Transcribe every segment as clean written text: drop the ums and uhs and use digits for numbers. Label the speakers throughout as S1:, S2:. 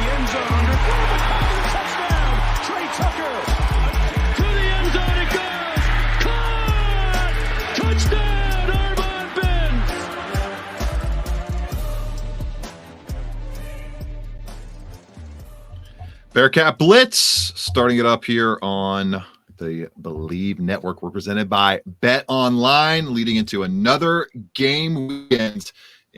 S1: end zone. Underthrown. Touchdown. Trey Tucker. To the end zone it goes. Caught. Touchdown. Armon Ben.
S2: Bearcat Blitz starting it up here on the Believe Network. We're presented by Bet Online, leading into another game weekend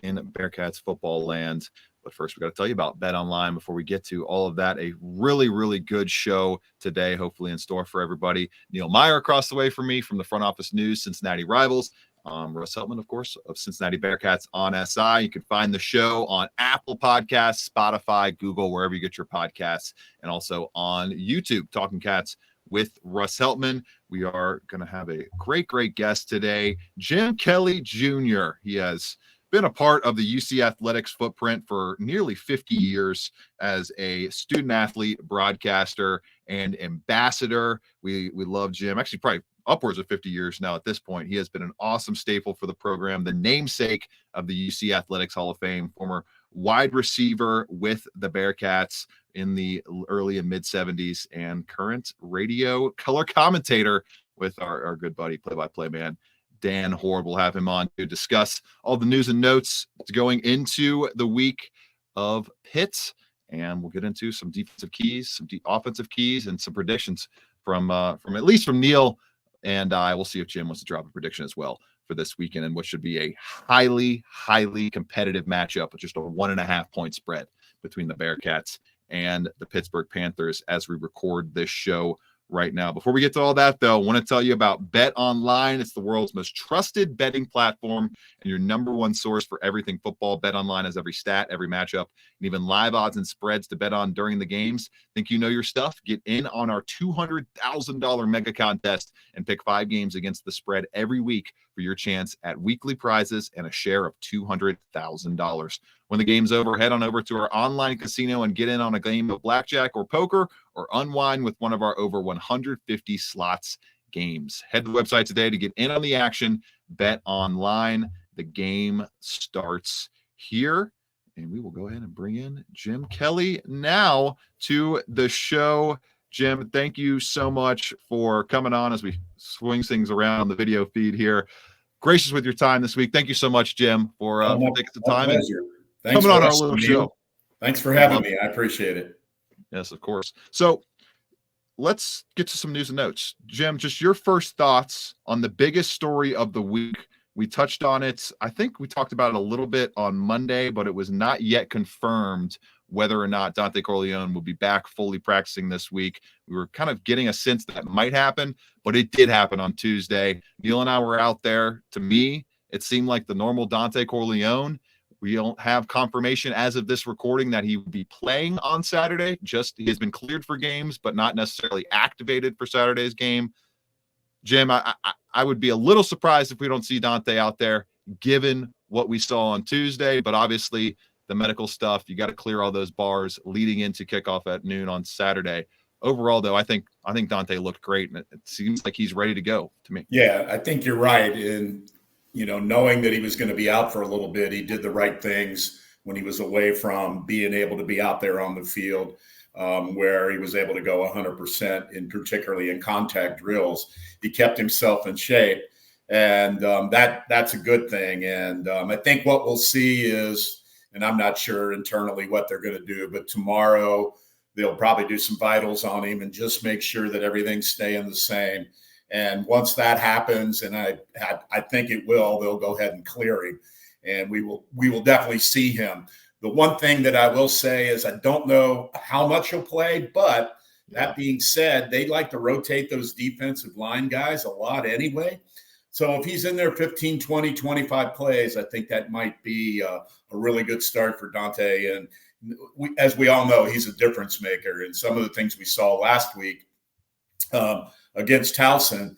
S2: in Bearcats football land. But first, we got to tell you about Bet Online before we get to all of that. A really, really good show today, hopefully in store for everybody. Neil Meyer across the way from me from the Front Office News, Cincinnati Rivals. Russ Heltman, of course, of Cincinnati Bearcats on SI. You can find the show on Apple Podcasts, Spotify, Google, wherever you get your podcasts, and also on YouTube, Talking Cats with Russ Heltman. We are going to have a great, great guest today, Jim Kelly Jr. He has been a part of the UC Athletics footprint for nearly 50 years as a student athlete, broadcaster, and ambassador. We love Jim. Actually, probably upwards of 50 years now at this point. He has been an awesome staple for the program, the namesake of the UC Athletics Hall of Fame, former wide receiver with the Bearcats in the early and mid 70s, and current radio color commentator with our good buddy, play-by-play man, Dan Horde. We'll have him on to discuss all the news and notes going into the week of Pitt, and we'll get into some defensive keys, some offensive keys, and some predictions from at least from Neil. And I will see if Jim wants to drop a prediction as well for this weekend, and what should be a highly, highly competitive matchup with just a 1.5 point spread between the Bearcats and the Pittsburgh Panthers as we record this show right now. Before we get to all that, though, I want to tell you about Bet Online. It's the world's most trusted betting platform and your number one source for everything football. Bet Online has every stat, every matchup, and even live odds and spreads to bet on during the games. Think you know your stuff? Get in on our $200,000 mega contest and pick 5 games against the spread every week for your chance at weekly prizes and a share of $200,000. When the game's over, head on over to our online casino and get in on a game of blackjack or poker, or unwind with one of our over 150 slots games. Head to the website today to get in on the action. Bet Online. The game starts here. And we will go ahead and bring in Jim Kelly now to the show. Jim, thank you so much for coming on as we swing things around on the video feed here. Gracious with your time this week. Thank you so much, Jim, for taking some time and coming on our little show.
S3: Thanks for having me. I appreciate it.
S2: Yes, of course. So let's get to some news and notes. Jim, just your first thoughts on the biggest story of the week. We touched on it. I think we talked about it a little bit on Monday, but it was not yet confirmed whether or not Dontay Corleone will be back fully practicing this week. We were kind of getting a sense that might happen, but it did happen on Tuesday. Neil and I were out there. To me, it seemed like the normal Dontay Corleone. We don't have confirmation as of this recording that he will be playing on Saturday. Just he has been cleared for games, but not necessarily activated for Saturday's game. Jim, I would be a little surprised if we don't see Dontay out there, given what we saw on Tuesday. But obviously, the medical stuff, you got to clear all those bars leading into kickoff at noon on Saturday. Overall, though, I think Dontay looked great, and it seems like he's ready to go to me.
S3: Yeah, I think you're right. And knowing that he was going to be out for a little bit, he did the right things when he was away from being able to be out there on the field, where he was able to go 100%, particularly in contact drills. He kept himself in shape, and that's a good thing. And I think what we'll see is, and I'm not sure internally what they're going to do, but tomorrow they'll probably do some vitals on him and just make sure that everything's staying the same. And once that happens, and I think it will, they'll go ahead and clear him, and we will definitely see him. The one thing that I will say is I don't know how much he'll play, but that being said, they like to rotate those defensive line guys a lot anyway. So if he's in there 15, 20, 25 plays, I think that might be a really good start for Dontay. And as we all know, he's a difference maker. And some of the things we saw last week against Towson,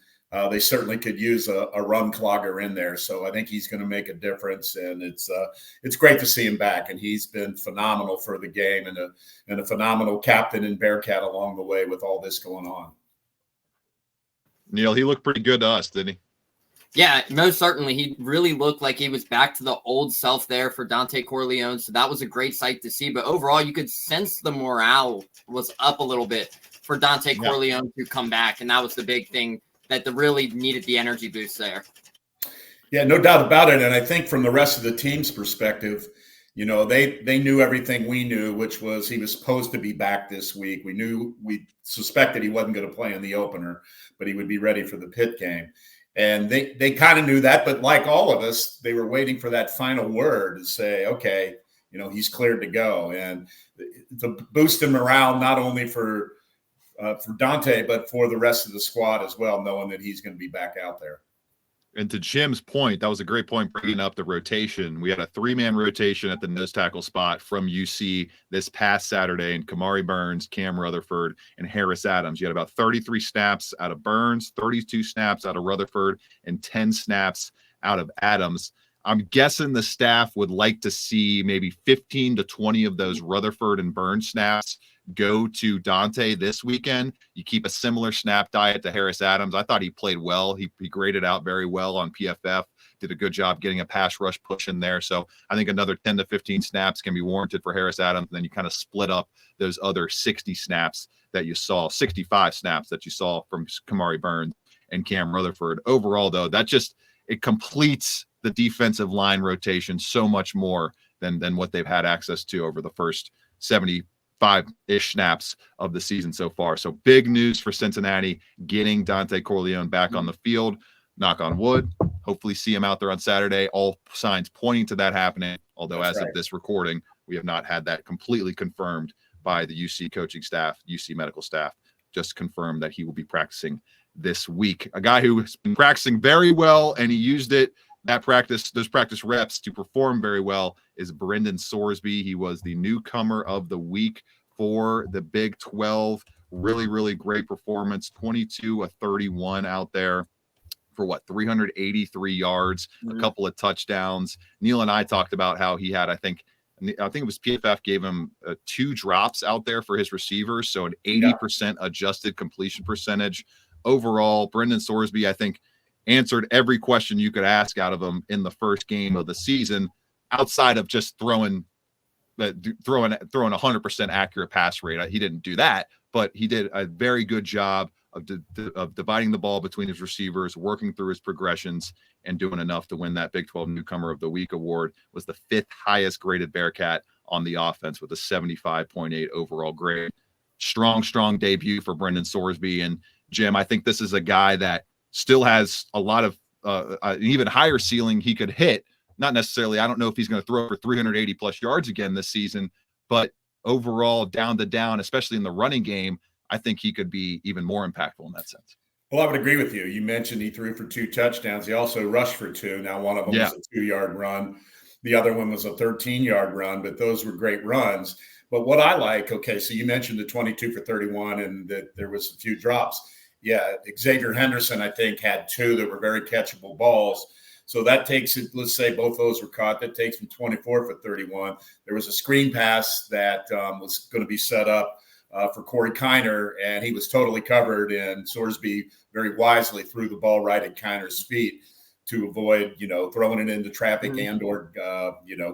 S3: they certainly could use a run clogger in there. So I think he's going to make a difference, and it's great to see him back. And he's been phenomenal for the game, and a phenomenal captain and Bearcat along the way with all this going on.
S2: Neil, he looked pretty good to us, didn't he?
S4: Yeah, most certainly. He really looked like he was back to the old self there for Dontay Corleone. So that was a great sight to see. But overall, you could sense the morale was up a little bit for Dontay Corleone to come back. And that was the big thing that really needed the energy boost there.
S3: Yeah, no doubt about it. And I think from the rest of the team's perspective, you know, they knew everything we knew, which was he was supposed to be back this week. We suspected he wasn't going to play in the opener, but he would be ready for the Pitt game. And they kind of knew that, but like all of us, they were waiting for that final word to say, okay, you know, he's cleared to go. And the boost in morale, not only for Dontay, but for the rest of the squad as well, knowing that he's going to be back out there.
S2: And to Jim's point, that was a great point bringing up the rotation. We had a 3-man rotation at the nose tackle spot from UC this past Saturday, and Kamari Burns, Cam Rutherford, and Harris Adams. You had about 33 snaps out of Burns, 32 snaps out of Rutherford, and 10 snaps out of Adams. I'm guessing the staff would like to see maybe 15 to 20 of those Rutherford and Burns snaps go to Dontay this weekend. You keep a similar snap diet to Harris Adams. I thought he played well. He graded out very well on PFF, did a good job getting a pass rush push in there. So I think another 10 to 15 snaps can be warranted for Harris Adams. And then you kind of split up those other 60 snaps that you saw, 65 snaps that you saw from Kamari Burns and Cam Rutherford. Overall, though, it completes the defensive line rotation so much more than what they've had access to over the first 75-ish snaps of the season so far. So big news for Cincinnati, getting Dontay Corleone back on the field. Knock on wood. Hopefully see him out there on Saturday. All signs pointing to that happening, although as of this recording, we have not had that completely confirmed by the UC coaching staff, UC medical staff. Just confirmed that he will be practicing this week. A guy who has been practicing very well, and he used those practice reps to perform very well, is Brendan Sorsby. He was the newcomer of the week for the Big 12. Really, really great performance. 22 of 31 out there for 383 yards, a couple of touchdowns. Neil and I talked about how he had, I think it was PFF gave him 2 drops out there for his receivers. So an 80% adjusted completion percentage. Overall, Brendan Sorsby, I think, answered every question you could ask out of him in the first game of the season, outside of just throwing 100% accurate pass rate. He didn't do that, but he did a very good job of dividing the ball between his receivers, working through his progressions, and doing enough to win that Big 12 Newcomer of the Week award. Was the 5th highest graded Bearcat on the offense with a 75.8 overall grade. Strong debut for Brendan Sorsby. And Jim, I think this is a guy that still has a lot of an even higher ceiling he could hit. Not necessarily, I don't know if he's going to throw for 380 plus yards again this season, but overall down to down, especially in the running game, I think he could be even more impactful in that sense.
S3: Well, I would agree with you. You mentioned he threw for 2 touchdowns. He also rushed for 2. Now, one of them was a 2-yard run. The other one was a 13-yard run, but those were great runs. But what I like, okay, so you mentioned the 22 for 31 and that there was a few drops. Yeah, Xavier Henderson, I think, had 2 that were very catchable balls. So that takes it, let's say both those were caught. That takes him 24 for 31. There was a screen pass that was going to be set up for Corey Kiner, and he was totally covered, and Sorsby very wisely threw the ball right at Kiner's feet to avoid, throwing it into traffic and or,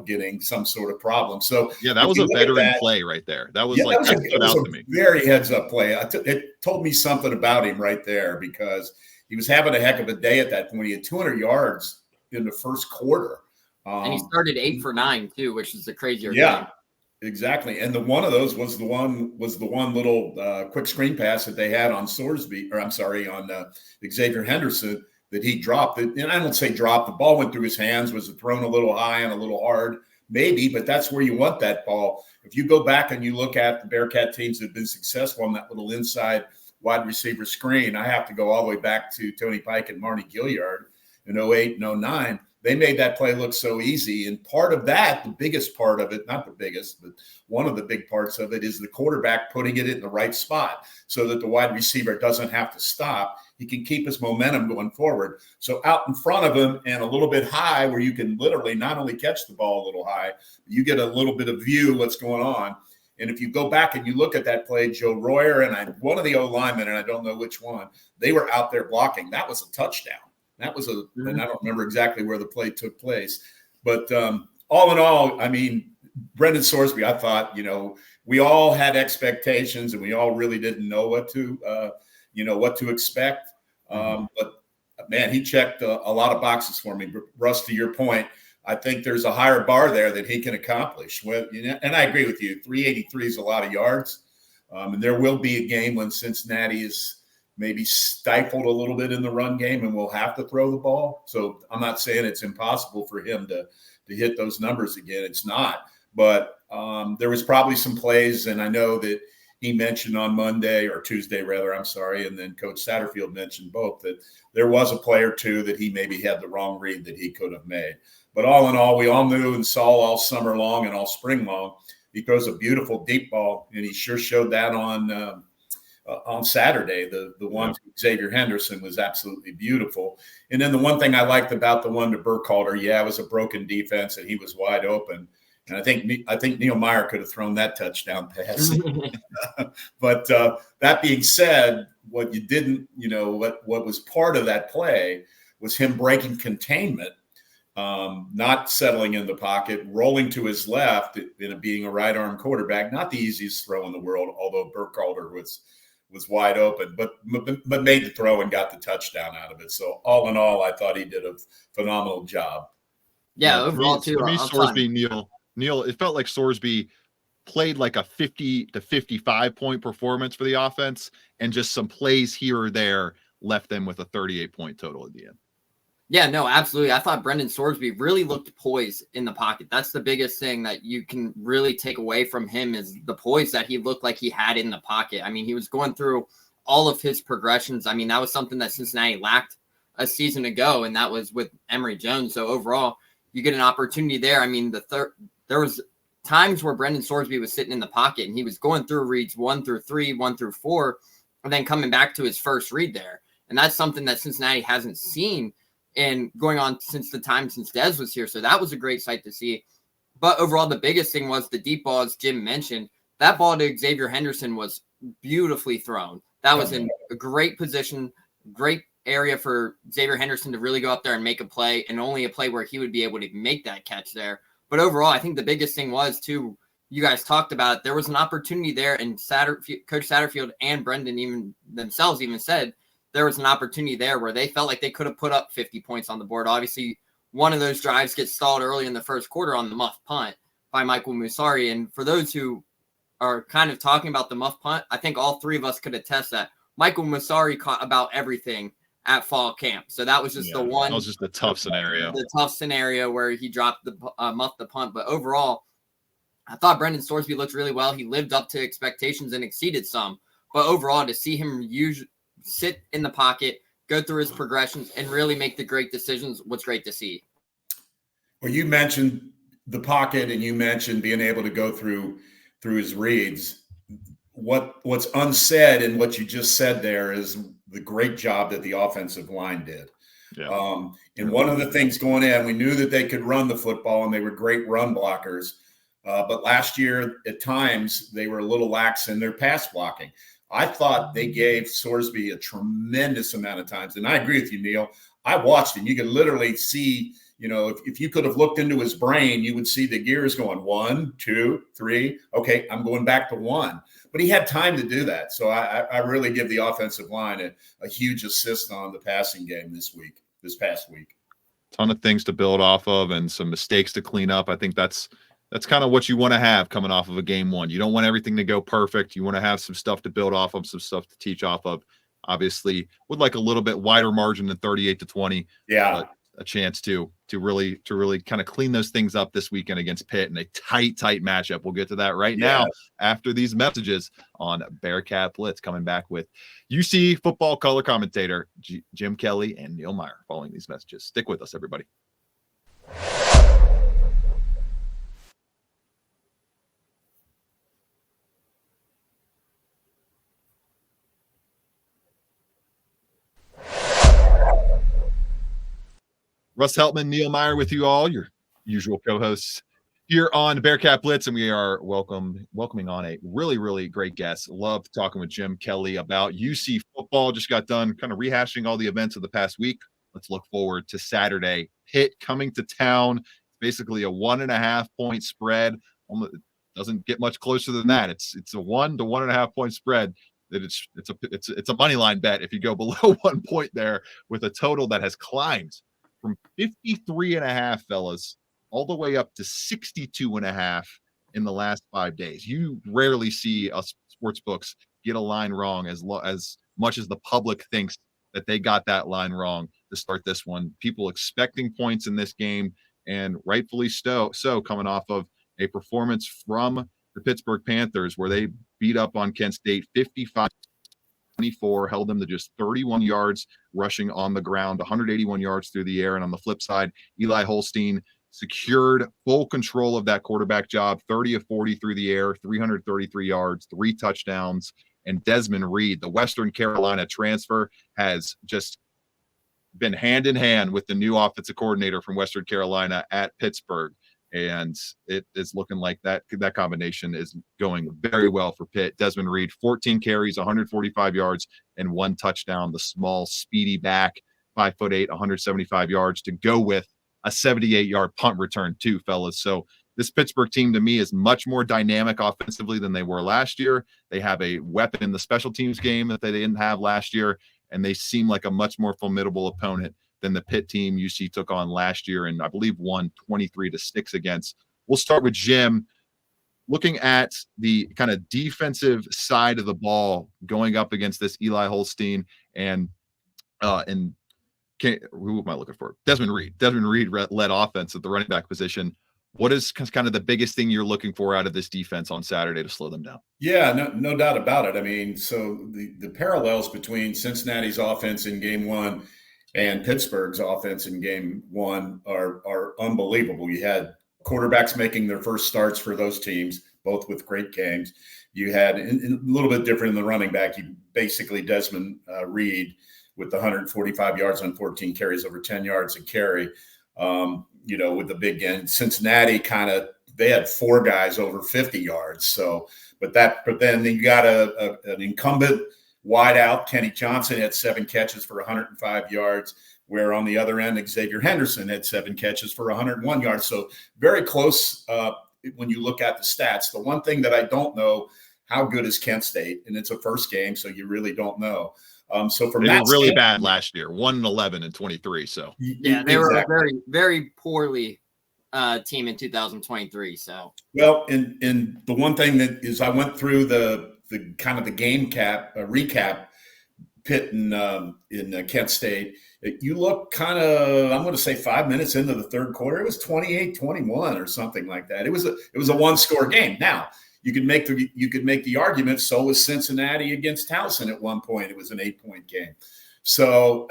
S3: getting some sort of problem. So
S2: yeah, that was a veteran play right there. That was a
S3: very heads up play. It told me something about him right there, because he was having a heck of a day at that point. He had 200 yards in the first quarter.
S4: And he started 8 for 9 too, which is the crazier
S3: game.
S4: Game.
S3: Exactly. And one of those was the one little quick screen pass that they had on Xavier Henderson that he dropped. And I don't say dropped. The ball went through his hands. Was it thrown a little high and a little hard? Maybe, but that's where you want that ball. If you go back and you look at the Bearcat teams that have been successful on that little inside wide receiver screen, I have to go all the way back to Tony Pike and Marty Gilliard in 08 and 09. They made that play look so easy. And part of that, the biggest part of it, not the biggest, but one of the big parts of it is the quarterback putting it in the right spot so that the wide receiver doesn't have to stop. He can keep his momentum going forward. So out in front of him and a little bit high, where you can literally not only catch the ball a little high, you get a little bit of view what's going on. And if you go back and you look at that play, Joe Royer and one of the O linemen, and I don't know which one, they were out there blocking. That was a touchdown. That was and I don't remember exactly where the play took place. But all in all, I mean, Brendan Sorsby, I thought, we all had expectations and we all really didn't know what to expect. But man, he checked a lot of boxes for me. Russ, to your point, I think there's a higher bar there that he can accomplish. And I agree with you. 383 is a lot of yards. And there will be a game when Cincinnati is maybe stifled a little bit in the run game and will have to throw the ball. So I'm not saying it's impossible for him to hit those numbers again. It's not. But there was probably some plays, and I know that he mentioned on Monday or Tuesday, rather, I'm sorry, and then Coach Satterfield mentioned both, that there was a play or two that he maybe had the wrong read that he could have made. But all in all, we all knew and saw all summer long and all spring long, he throws a beautiful deep ball, and he sure showed that on Saturday. The one to Xavier Henderson was absolutely beautiful. And then the one thing I liked about the one to Burkhalter, it was a broken defense, and he was wide open. And I think Neil Meyer could have thrown that touchdown pass. But that being said, what you didn't, what was part of that play was him breaking containment, not settling in the pocket, rolling to his left, being a right arm quarterback. Not the easiest throw in the world, although Burkhalter was wide open, but made the throw and got the touchdown out of it. So all in all, I thought he did a phenomenal job.
S4: Yeah, overall too.
S2: For me, Sorsby, Neil, it felt like Sorsby played like a 50 to 55 point performance for the offense, and just some plays here or there left them with a 38 point total at the end.
S4: Yeah, no, absolutely. I thought Brendan Sorsby really looked poised in the pocket. That's the biggest thing that you can really take away from him, is the poise that he looked like he had in the pocket. I mean, he was going through all of his progressions. I mean, that was something that Cincinnati lacked a season ago, and that was with Emory Jones. So overall, you get an opportunity there. I mean, there was times where Brendan Sorsby was sitting in the pocket and he was going through reads 1 through 3, 1 through 4, and then coming back to his first read there. And that's something that Cincinnati hasn't seen and going on since the time since Dez was here. So that was a great sight to see. But overall, the biggest thing was the deep ball, as Jim mentioned. That ball to Xavier Henderson was beautifully thrown. That was in a great position, great area for Xavier Henderson to really go up there and make a play, and only a play where he would be able to make that catch there. But overall, I think the biggest thing was, too, you guys talked about it, there was an opportunity there, and Coach Satterfield and Brendan even themselves even said there was an opportunity there where they felt like they could have put up 50 points on the board. Obviously, one of those drives gets stalled early in the first quarter on the muff punt by Michael Musari. And for those who are kind of talking about the muff punt, I think all three of us could attest that Michael Musari caught about everything at fall camp. So that was just the one.
S2: That was just a tough scenario.
S4: The tough scenario where he dropped the muff the punt. But overall, I thought Brendan Sorsby looked really well. He lived up to expectations and exceeded some. But overall, to see him sit in the pocket, go through his progressions, and really make the great decisions was great to see.
S3: Well, you mentioned the pocket, and you mentioned being able to go through his reads. What's unsaid in what you just said there is the great job that the offensive line did. Yeah. And one of the things going in, we knew that they could run the football, and they were great run blockers. But last year, at times, they were a little lax in their pass blocking. I thought they gave Sorsby a tremendous amount of times. And I agree with you, Neil. I watched him. You could literally see, if you could have looked into his brain, you would see the gears going 1, 2, 3. Okay, I'm going back to 1. But he had time to do that. So I really give the offensive line a huge assist on the passing game this past week.
S2: Ton of things to build off of and some mistakes to clean up. I think that's kind of what you want to have coming off of a game one. You don't want everything to go perfect. You want to have some stuff to build off of, some stuff to teach off of. Obviously, would like a little bit wider margin than 38-20.
S3: Yeah,
S2: a chance to really kind of clean those things up this weekend against Pitt in a tight matchup. We'll get to that right now after these messages on Bearcat Blitz, coming back with UC football color commentator Jim Kelly and Neil Meyer following these messages. Stick with us, everybody. Russ Heltman, Neil Meyer with you all, your usual co-hosts here on Bearcat Blitz, and we are welcoming on a really great guest. Love talking with Jim Kelly about UC football. Just got done kind of rehashing all the events of the past week. let's look forward to Saturday. Pitt coming to town, basically a 1.5 point spread. It doesn't get much closer than that. It's a 1 to 1.5 point spread. That it's a money line bet if you go below 1 point there, with a total that has climbed from 53.5, fellas, all the way up to 62.5 in the last 5 days. You rarely see us sports books get a line wrong as much as the public thinks that they got that line wrong to start this one. People expecting points in this game, and rightfully so, coming off of a performance from the Pittsburgh Panthers where they beat up on Kent State 55-24, held them to just 31 yards rushing on the ground, 181 yards through the air. And on the flip side, Eli Holstein secured full control of that quarterback job, 30 of 40 through the air, 333 yards, 3 touchdowns. And Desmond Reed, the Western Carolina transfer, has just been hand in hand with the new offensive coordinator from Western Carolina at Pittsburgh. And it is looking like that combination is going very well for Pitt. Desmond Reed, 14 carries, 145 yards, and 1 touchdown. The small, speedy back, 5'8", 175 yards to go with a 78-yard punt return too, fellas. So this Pittsburgh team to me is much more dynamic offensively than they were last year. They have a weapon in the special teams game that they didn't have last year, and they seem like a much more formidable opponent than the Pitt team UC took on last year, and I believe won 23-6 against. We'll start with Jim. Looking at the kind of defensive side of the ball going up against this Eli Holstein and who am I looking for? Desmond Reed. Desmond Reed led offense at the running back position. What is kind of the biggest thing you're looking for out of this defense on Saturday to slow them down?
S3: Yeah, no doubt about it. I mean, so the parallels between Cincinnati's offense in game 1 and Pittsburgh's offense in game 1 are unbelievable. You had quarterbacks making their first starts for those teams, both with great games. You had a little bit different in the running back. You basically Desmond Reed with the 145 yards on 14 carries, over 10 yards a carry, with the big end. Cincinnati they had 4 guys over 50 yards. So, but then you got an incumbent wide out. Kenny Johnson had 7 catches for 105 yards, where on the other end, Xavier Henderson had 7 catches for 101 yards. So very close when you look at the stats. The one thing that I don't know, how good is Kent State? And it's a first game, so you really don't know. So from
S2: they were really bad last year, 1-11 and 23. So
S4: yeah, they were a very, very poorly team in 2023. So
S3: well, and the one thing that is, I went through the kind of the game recap, Pitt and in Kent State. You look kind of, I'm going to say 5 minutes into the third quarter, it was 28-21 or something like that. It was a 1-score game. Now you could make the argument. So was Cincinnati against Towson at one point. It was an 8-point game. So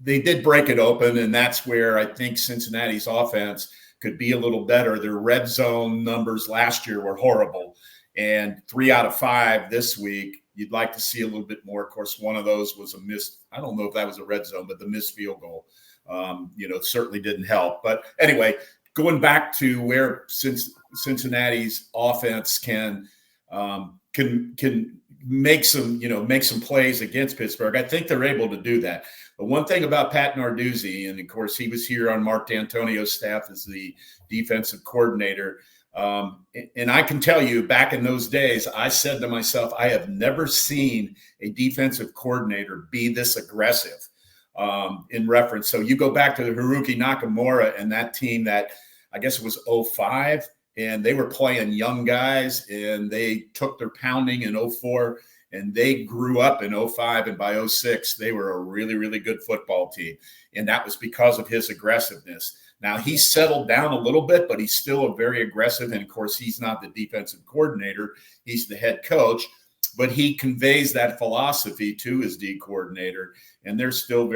S3: they did break it open, and that's where I think Cincinnati's offense could be a little better. Their red zone numbers last year were horrible. And 3 out of 5 this week, you'd like to see a little bit more. Of course, one of those was a missed. I don't know if that was a red zone, but the missed field goal, certainly didn't help. But anyway, going back to where Cincinnati's offense can make some plays against Pittsburgh, I think they're able to do that. But one thing about Pat Narduzzi, and of course he was here on Mark D'Antonio's staff as the defensive coordinator. And I can tell you, back in those days, I said to myself, I have never seen a defensive coordinator be this aggressive in reference. So you go back to the Haruki Nakamura and that team that I guess it was 05, and they were playing young guys, and they took their pounding in 04, and they grew up in 05, and by 06, they were a really, really good football team. And that was because of his aggressiveness. Now, he's settled down a little bit, but he's still a very aggressive. And, of course, he's not the defensive coordinator. He's the head coach. But he conveys that philosophy to his D coordinator. And they're still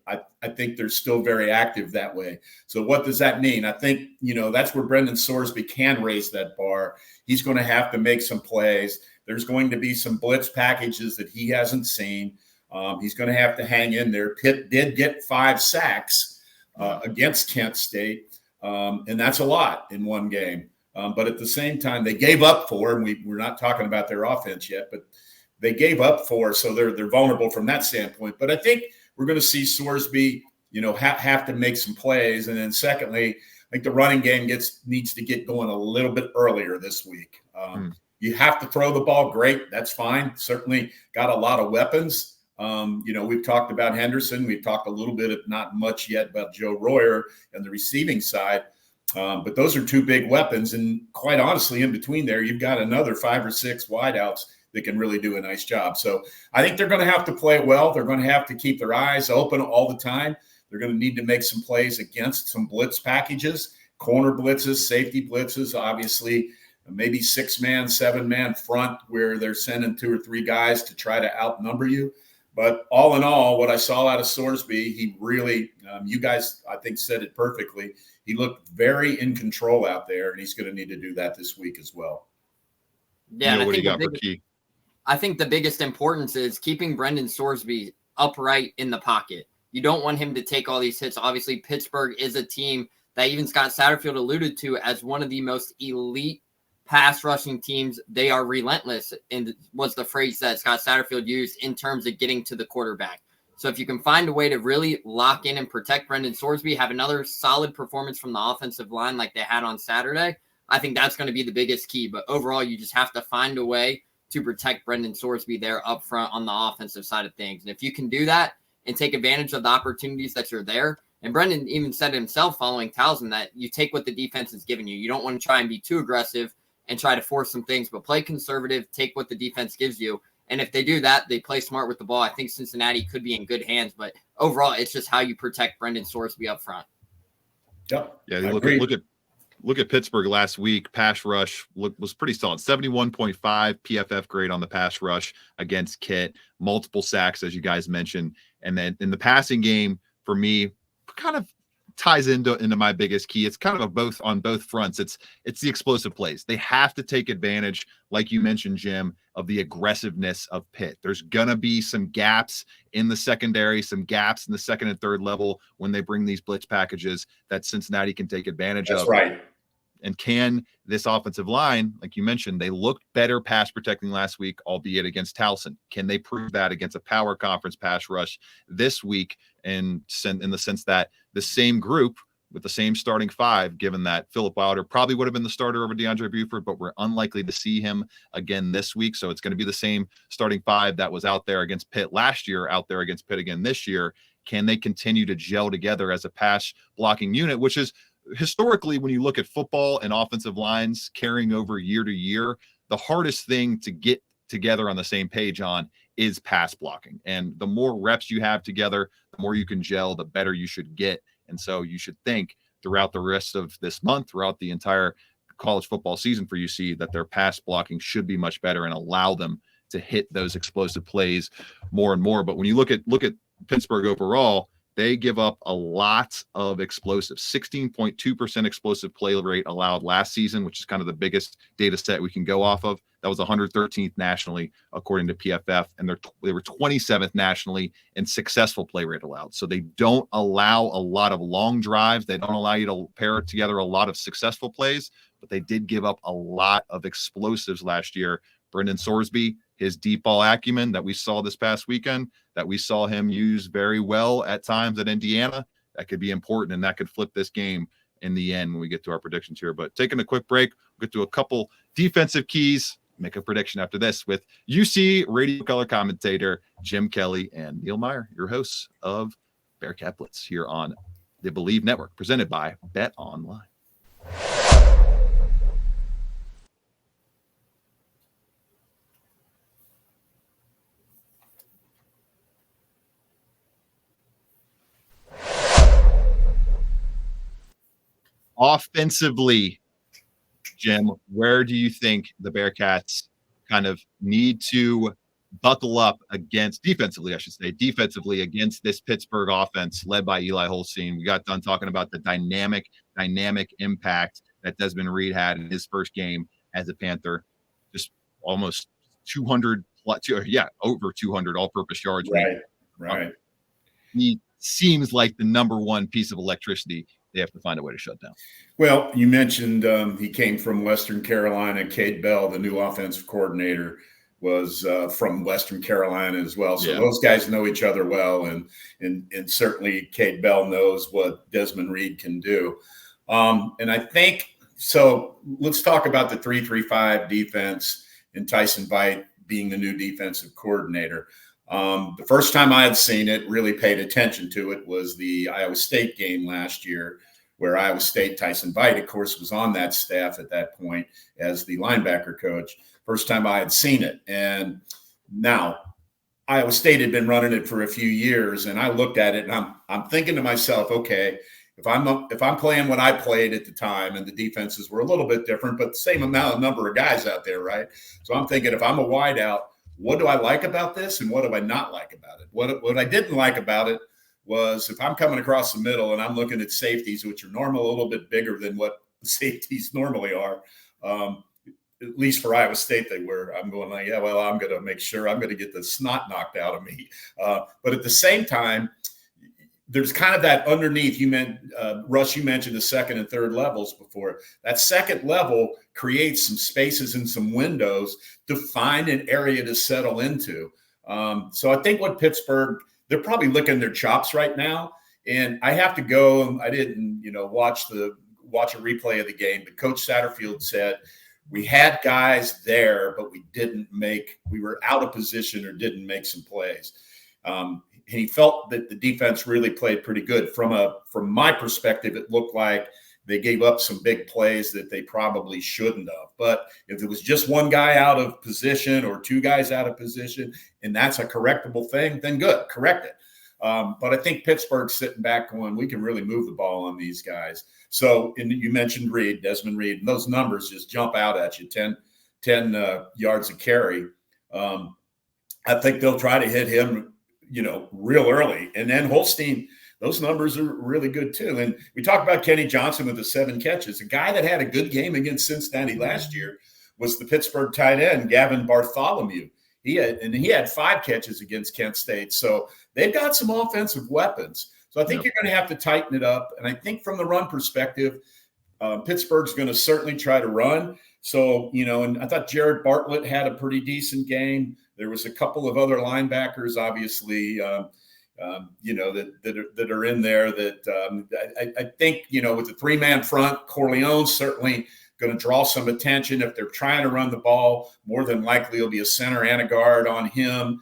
S3: I think they're still very active that way. So what does that mean? I think, that's where Brendan Sorsby can raise that bar. He's going to have to make some plays. There's going to be some blitz packages that he hasn't seen. He's going to have to hang in there. Pitt did get 5 sacks against Kent State, and that's a lot in one game. But at the same time, they gave up 4, and we're not talking about their offense yet, but they gave up 4, so they're vulnerable from that standpoint. But I think we're going to see Sorsby, have to make some plays. And then secondly, I think the running game needs to get going a little bit earlier this week. You have to throw the ball. Great. That's fine. Certainly got a lot of weapons. We've talked about Henderson. We've talked a little bit, not much yet, about Joe Royer and the receiving side. But those are two big weapons. And quite honestly, in between there, you've got another 5 or 6 wideouts that can really do a nice job. So I think they're going to have to play well. They're going to have to keep their eyes open all the time. They're going to need to make some plays against some blitz packages, corner blitzes, safety blitzes, obviously maybe 6-man, 7-man front where they're sending 2 or 3 guys to try to outnumber you. But all in all, what I saw out of Sorsby, he really, you guys, I think, said it perfectly. He looked very in control out there, and he's going to need to do that this week as well.
S4: Yeah,
S2: Neil, what do you got for key?
S4: I think the biggest importance is keeping Brendan Sorsby upright in the pocket. You don't want him to take all these hits. Obviously, Pittsburgh is a team that even Scott Satterfield alluded to as one of the most elite pass rushing teams. They are relentless, and was the phrase that Scott Satterfield used in terms of getting to the quarterback. So if you can find a way to really lock in and protect Brendan Sorsby, have another solid performance from the offensive line like they had on Saturday, I think that's going to be the biggest key. But overall, you just have to find a way to protect Brendan Sorsby there up front on the offensive side of things. And if you can do that and take advantage of the opportunities that are there, and Brendan even said himself following Towson that you take what the defense is giving you. You don't want to try and be too aggressive and try to force some things, but play conservative, take what the defense gives you. And if they do that, they play smart with the ball. I think Cincinnati could be in good hands, but overall, it's just how you protect Brendan Sorsby up front.
S3: Yep.
S2: Yeah, look at Pittsburgh last week. Pass rush was pretty solid. 71.5 PFF grade on the pass rush against Pitt. Multiple sacks, as you guys mentioned. And then in the passing game, for me, kind of ties into my biggest key. It's kind of on both fronts. It's the explosive plays. They have to take advantage, like you mentioned, Jim, of the aggressiveness of Pitt. There's gonna be some gaps in the secondary, some gaps in the second and third level when they bring these blitz packages that Cincinnati can take advantage of.
S3: That's right.
S2: And can this offensive line, like you mentioned, they looked better pass protecting last week, albeit against Towson. Can they prove that against a power conference pass rush this week? And in the sense that the same group with the same starting 5, given that Philip Wilder probably would have been the starter over DeAndre Buford, but we're unlikely to see him again this week. So it's going to be the same starting 5 that was out there against Pitt last year, out there against Pitt again this year. Can they continue to gel together as a pass blocking unit, which is historically, when you look at football and offensive lines carrying over year to year, the hardest thing to get together on the same page on is pass blocking. And the more reps you have together, the more you can gel, the better you should get. And so you should think throughout the rest of this month, throughout the entire college football season for UC, that their pass blocking should be much better and allow them to hit those explosive plays more and more. But when you look at Pittsburgh overall, they give up a lot of explosives. 16.2% explosive play rate allowed last season, which is kind of the biggest data set we can go off of. That was 113th nationally, according to PFF, and they were 27th nationally in successful play rate allowed. So they don't allow a lot of long drives. They don't allow you to pair together a lot of successful plays, but they did give up a lot of explosives last year. Brendan Sorsby, his deep ball acumen that we saw this past weekend, that we saw him use very well at times at Indiana, that could be important, and that could flip this game in the end when we get to our predictions here. But taking a quick break, we'll get to a couple defensive keys, make a prediction after this with UC radio color commentator Jim Kelly and Neil Meyer, your hosts of Bearcat Blitz here on the Believe Network, presented by Bet Online. Offensively, Jim, where do you think the Bearcats kind of need to buckle up defensively against this Pittsburgh offense led by Eli Holstein? We got done talking about the dynamic impact that Desmond Reed had in his first game as a Panther, just almost 200 over 200 all-purpose yards.
S3: Right.
S2: He seems like the number one piece of electricity they have to find a way to shut down.
S3: Well, you mentioned he came from Western Carolina, Cade Bell, the new offensive coordinator. was from Western Carolina as well. So
S2: Yeah.
S3: those guys know each other well, and certainly Cade Bell knows what Desmond Reed can do. And I think so. Let's talk about the 3-3-5 defense and Tyson Veit being the new defensive coordinator. The first time I had seen it, really paid attention to it, was the Iowa State game last year, where Iowa State, Tyson Veit, of course, was on that staff at that point as the linebacker coach. First time I had seen it. And now Iowa State had been running it for a few years, and I looked at it and I'm thinking to myself, okay, if I'm playing what I played at the time, and the defenses were a little bit different, but the same number of guys out there, right? So I'm thinking, if I'm a wideout, what do I like about this and what do I not like about it? What I didn't like about it was, if I'm coming across the middle and I'm looking at safeties, which are normally a little bit bigger than what safeties normally are, at least for Iowa State they were, I'm going like, yeah, well, I'm going to make sure I'm going to get the snot knocked out of me. But at the same time, there's kind of that underneath. Russ, you mentioned the second and third levels before. That second level creates some spaces and some windows to find an area to settle into. So I think what Pittsburgh, they're probably licking their chops right now. And I have to go. I didn't, watch a replay of the game, but Coach Satterfield said we had guys there, but we were out of position or didn't make some plays. And he felt that the defense really played pretty good. From my perspective, it looked like they gave up some big plays that they probably shouldn't have. But if it was just one guy out of position or two guys out of position, and that's a correctable thing, then good, correct it. But I think Pittsburgh's sitting back going, we can really move the ball on these guys. So, and you mentioned Desmond Reed, and those numbers just jump out at you, 10 yards a carry. I think they'll try to hit him, real early. And then Holstein, those numbers are really good too. And we talked about Kenny Johnson with the 7 catches. A guy that had a good game against Cincinnati last year was the Pittsburgh tight end, Gavin Bartholomew. He had 5 catches against Kent State. So they've got some offensive weapons. So I think you're going to have to tighten it up. And I think from the run perspective, Pittsburgh's going to certainly try to run. So, and I thought Jared Bartlett had a pretty decent game. There was a couple of other linebackers, obviously, that are in there that I think, with the 3-man front, Corleone's certainly going to draw some attention. If they're trying to run the ball, more than likely it'll be a center and a guard on him,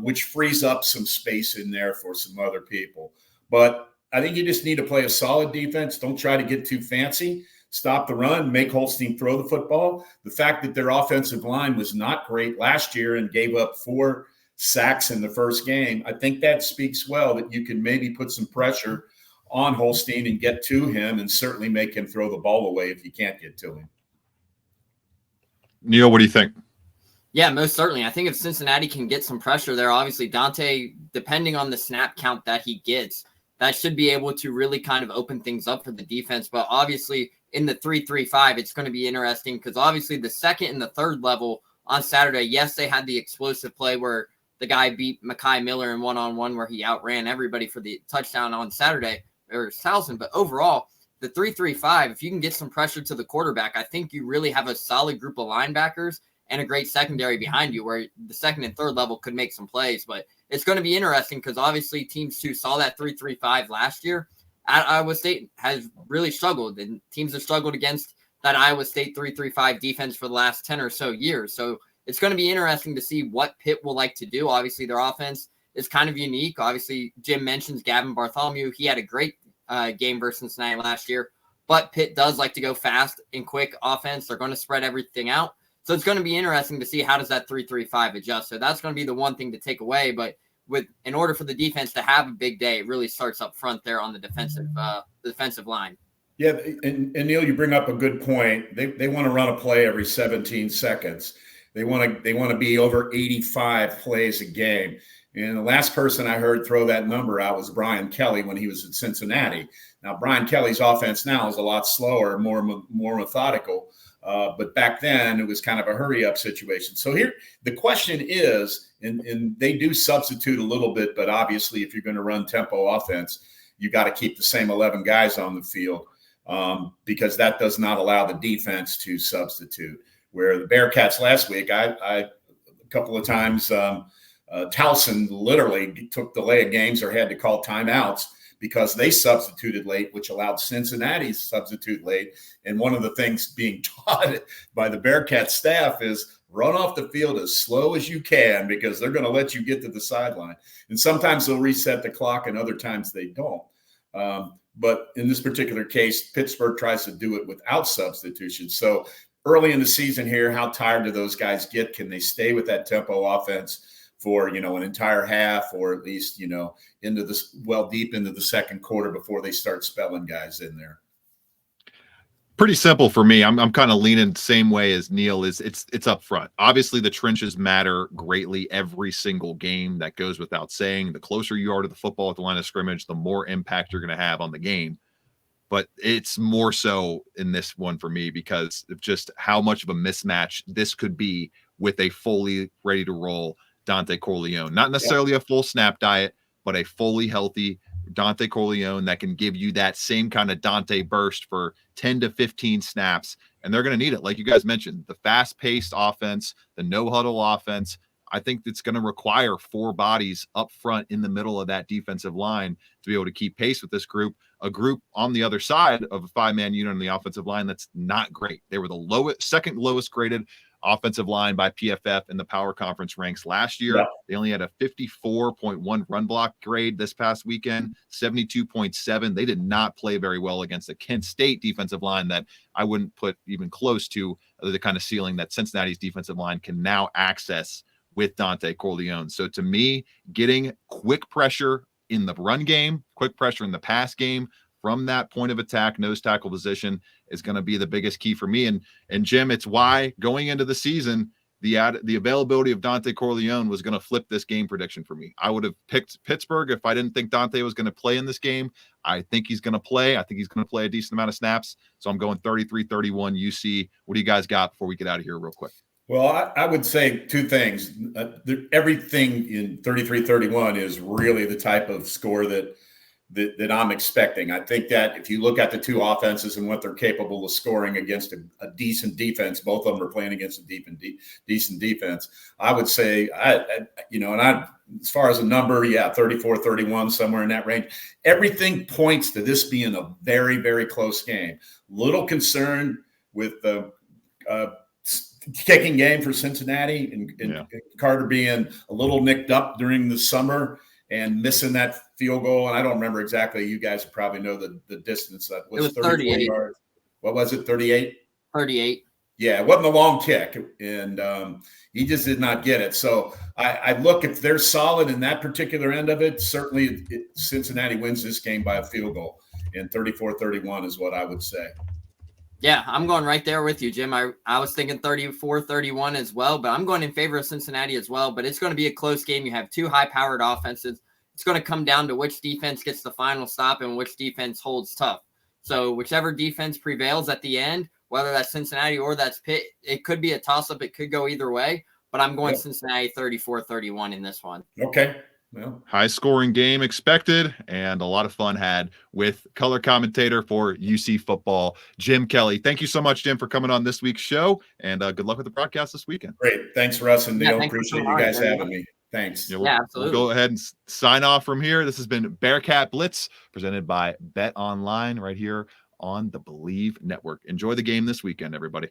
S3: which frees up some space in there for some other people. But I think you just need to play a solid defense. Don't try to get too fancy. Stop the run, make Holstein throw the football. The fact that their offensive line was not great last year and gave up 4 sacks in the first game, I think that speaks well that you can maybe put some pressure on Holstein and get to him, and certainly make him throw the ball away if you can't get to him.
S2: Neil, what do you think?
S4: Yeah, most certainly. I think if Cincinnati can get some pressure there, obviously Dontay, depending on the snap count that he gets, that should be able to really kind of open things up for the defense. But obviously in the 3-3-5, it's going to be interesting because obviously the second and the third level on Saturday, yes, they had the explosive play where the guy beat Mekhi Miller in one-on-one where he outran everybody for the touchdown on Saturday, or Salson. But overall, the 3-3-5, if you can get some pressure to the quarterback, I think you really have a solid group of linebackers and a great secondary behind you where the second and third level could make some plays. But it's going to be interesting because obviously teams too saw that 3-3-5 last year at Iowa State has really struggled, and teams have struggled against that Iowa State 3-3-5 defense for the last 10 or so years. So it's going to be interesting to see what Pitt will like to do. Obviously, their offense is kind of unique. Obviously, Jim mentions Gavin Bartholomew. He had a great game versus Cincinnati last year, but Pitt does like to go fast and quick offense. They're going to spread everything out. So it's going to be interesting to see how does that 3-3-5 adjust. So that's going to be the one thing to take away. But in order for the defense to have a big day, it really starts up front there on the defensive line.
S3: Yeah, and Neil, you bring up a good point. They want to run a play every 17 seconds. They want to be over 85 plays a game. And the last person I heard throw that number out was Brian Kelly when he was at Cincinnati. Now, Brian Kelly's offense now is a lot slower, more methodical. But back then, it was kind of a hurry-up situation. So here, the question is, and they do substitute a little bit, but obviously if you're going to run tempo offense, you got to keep the same 11 guys on the field because that does not allow the defense to substitute. Where the Bearcats last week, I couple of times Towson literally took delay of games or had to call timeouts because they substituted late, which allowed Cincinnati to substitute late. And one of the things being taught by the Bearcat staff is run off the field as slow as you can because they're going to let you get to the sideline. And sometimes they'll reset the clock and other times they don't. But in this particular case, Pittsburgh tries to do it without substitution. So early in the season here, how tired do those guys get? Can they stay with that tempo offense for, an entire half or at least, into this deep into the second quarter before they start spelling guys in there?
S2: Pretty simple for me. I'm kind of leaning the same way as Neil is. It's up front. Obviously, the trenches matter greatly every single game. That goes without saying. The closer you are to the football at the line of scrimmage, the more impact you're going to have on the game. But it's more so in this one for me because of just how much of a mismatch this could be with a fully ready to roll Dontay Corleone. Not necessarily a full snap diet, but a fully healthy Dontay Corleone that can give you that same kind of Dontay burst for 10 to 15 snaps. And they're going to need it. Like you guys mentioned, the fast-paced offense, the no-huddle offense, I think it's going to require 4 bodies up front in the middle of that defensive line to be able to keep pace with this group, a group on the other side of a 5-man unit on the offensive line that's not great. They were the second lowest graded offensive line by PFF in the Power Conference ranks last year. Yeah. They only had a 54.1 run block grade this past weekend, 72.7. They did not play very well against the Kent State defensive line that I wouldn't put even close to the kind of ceiling that Cincinnati's defensive line can now access with Dontay Corleone. So to me, getting quick pressure in the run game, quick pressure in the pass game from that point of attack, nose tackle position is going to be the biggest key for me. And Jim, it's why going into the season, the availability of Dontay Corleone was going to flip this game prediction for me. I would have picked Pittsburgh if I didn't think Dontay was going to play in this game. I think he's going to play. I think he's going to play a decent amount of snaps. So I'm going 33-31 UC. What do you guys got before we get out of here real quick?
S3: Well, I would say 2 things. Everything in 33-31 is really the type of score that I'm expecting. I think that if you look at the 2 offenses and what they're capable of scoring against a decent defense, both of them are playing against a decent defense. I would say, as far as a number, 34-31, somewhere in that range. Everything points to this being a very, very close game. Little concerned with the kicking game for Cincinnati and Carter being a little nicked up during the summer and missing that field goal. And I don't remember exactly. You guys probably know the distance. That was 38 yards. What was it? 38?
S4: 38.
S3: Yeah, it wasn't a long kick, and he just did not get it. So I look, if they're solid in that particular end of it, certainly Cincinnati wins this game by a field goal. And 34-31 is what I would say.
S4: Yeah, I'm going right there with you, Jim. I was thinking 34-31 as well, but I'm going in favor of Cincinnati as well. But it's going to be a close game. You have 2 high-powered offenses. It's going to come down to which defense gets the final stop and which defense holds tough. So whichever defense prevails at the end, whether that's Cincinnati or that's Pitt, it could be a toss-up. It could go either way. But I'm going Cincinnati 34-31 in this one.
S3: Okay. Well,
S2: high-scoring game expected, and a lot of fun had with color commentator for UC football, Jim Kelly. Thank you so much, Jim, for coming on this week's show, and good luck with the broadcast this weekend.
S3: Great. Thanks, Russ and Neil. Appreciate you guys having me. Thanks.
S4: Yeah, absolutely.
S2: We'll go ahead and sign off from here. This has been Bearcat Blitz, presented by Bet Online right here on the Believe Network. Enjoy the game this weekend, everybody.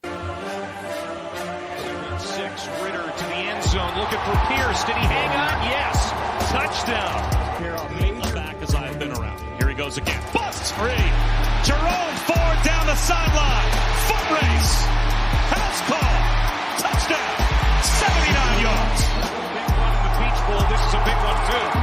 S1: 6, Ritter to the end zone, looking for Pierce. Did he hang on? Yes. Touchdown. Carroll back as I've been around. Here he goes again. Busts free. Jerome Ford down the sideline. Foot race. House call. Touchdown. 79 yards. Big one in the Peach Bowl. This is a big one too.